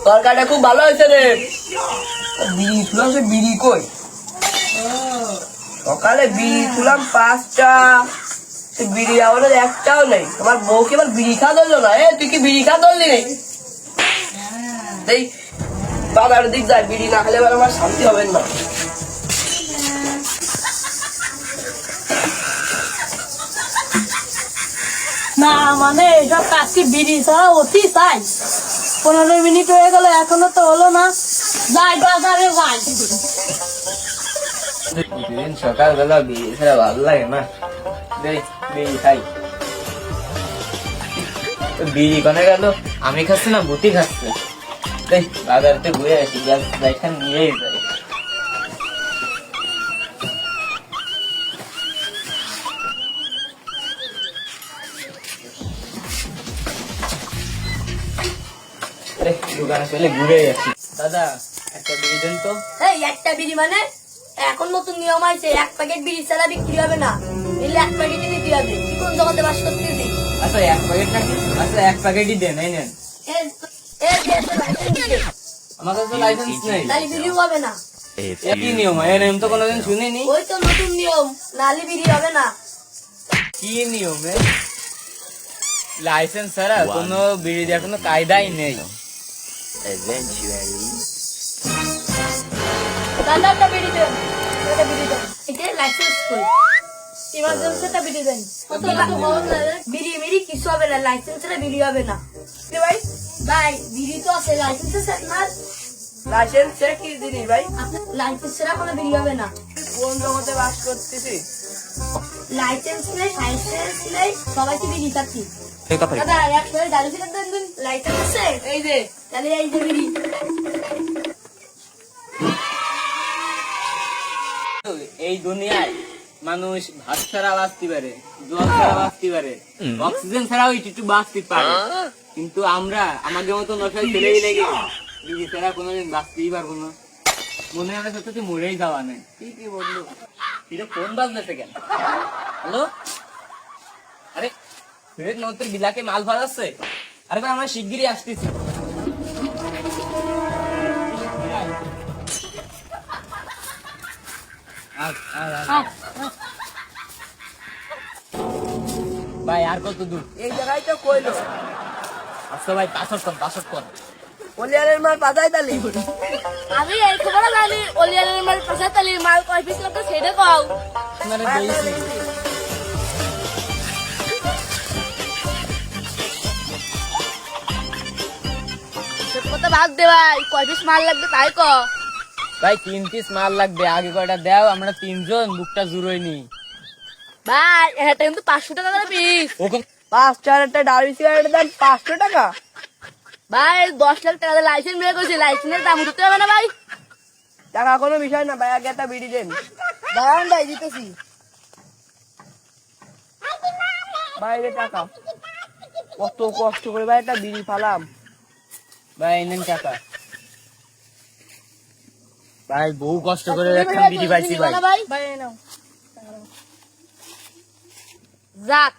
তরকারিটা খুব ভালো হয়েছে রে। বিড়ি খুলাম, সে বিড়ি কই? সকালে বিড়ি খুলাম 5টা, সে বিড়ি আমাদের একটাও নেই। আমার বউকে এবার বিড়ি খা ধরলো না। তুই কি বিড়ি খা ধরলি নেই? এই বাবার দিক যায়, বিড়ি না খেলে এবার আমার শান্তি হবে না। না মানে এসব কাজকে বিড়ি ছাড়া অতি চাই। 15 মিনিট হয়ে গেল, এখনো তো হলো না। যাই বাজারে যাই। সকালবেলা বিড়ি ছাড়া ভালো লাগে না। বিড়ি খাই। বিড়ি কোনে গেল? আমি খাচ্ছি না ভূতি খাচ্ছে। বাজারতে ঘুরে আসি, যাইখান নিয়েই যাই। দোকানে চলে ঘুরে আসি। দাদা একটা বিড়ি দেন তো। এই একটা বিড়ি মানে? এখন নতুন নিয়ম আছে, 1 প্যাকেট বিড়ি ছাড়া বিক্রি হবে না। নিলে 1 প্যাকেটই নিতে হবে। কি কোন জগতে বাস করতেছি? আচ্ছা 1 প্যাকেট নাকি? আচ্ছা 1 প্যাকেটই দেন, এই নেন। আমার কাছে তো লাইসেন্স নেই। নালি বিড়ি হবে না। কি নিয়ম? এই নিয়ম তো কোনোদিন শুনিনি। ওই তো নতুন নিয়ম, নালি বিড়ি হবে না। কি নিয়ম? লাইসেন্স ছাড়া কোনো বিড়ি দেওয়ার কোনো কায়দাই নেই। দাদা একটা বিড়ি দেন, একটা বিড়ি দেন। এটা লাইসেন্স কই? ইমার্জেন্সি একটা বিড়ি দেন। বিড়ি মিড়ি কিছু হবে না, লাইসেন্স ছাড়া বিড়ি হবে না। ভাই ভাই বিড়ি তো আছে, লাইসেন্স না। লাইসেন্স ছাড়া কি জিনিস ভাই? আপনার লাইসেন্স ছাড়া কোনো বিড়ি হবে না। কোন জগতে বাস করতেছি? লাইসেন্স নেই, লাইসেন্স নেই, সবাইকে বিড়ি খাচ্ছি। দাদা এক প্যাকেট ডালি সিগারেট দেন দিন। লাইসেন্স আছে? এই যে। তাহলে এই যে বিড়ি। এই দুনিয়ায় মানুষ ভাত ছাড়া বাঁচতে পারে, জল ছাড়া বাঁচতে পারে, অক্সিজেন ছাড়াও একটু বাঁচতে পারে, কিন্তু আমরা আমাদের মতো নশায় ছেলেই লেগে বিড়ি ছাড়া কোনোদিন বাঁচতেই পারবো না। মনে হয় সত্যি মরেই যাওয়া নেই। কি বললো? এটা ফোন বাজতেছে কেন? হ্যালো, আরে ফেরত নতুন বিলাকে মাল ভাড়াচ্ছে। আরে ভাই আমার শিগগিরই আসতেছি। ভাই আর কত দূর? এই জায়গায় তো কইলো। আচ্ছা ভাই 65 কর। ওলিয়ারের মাল পাঠাই তালি। আমি এই খবর জানি, ওলিয়ালের মাল পাশা তালির মাল কয় পিস লাগতো সেটা কও। মানে বেশি কথা বাদ দে ভাই, কয় পিস মাল লাগবে তাই ক। ভাই 3 পিস মাল লাগবে, আগে কয়টা দাও, আমরা 3 জন বুকটা জুড়োই নি। ভাই এটা কিন্তু 500 টাকা করে পিস। 5-4 একটা ডাবি সিগারেটের দাম 500 টাকা। ভাই 10 লাখ টাকা লাইসেন্স বের করছি, লাইসেন্সের দাম উঠতে হবে না ভাই? টাকা কোনো বিষয় না ভাই, আগে একটা বিড়ি দেন। দাঁড়ান ভাই দিতেছি। বাইরে টাকা কত কষ্ট করে ভাই একটা বিড়ি ফালাম। ভাই নেন টাকা। ভাই বহু কষ্ট করে একটা বিড়ি পাইছি ভাই। ভাই ভাই নাও। যাক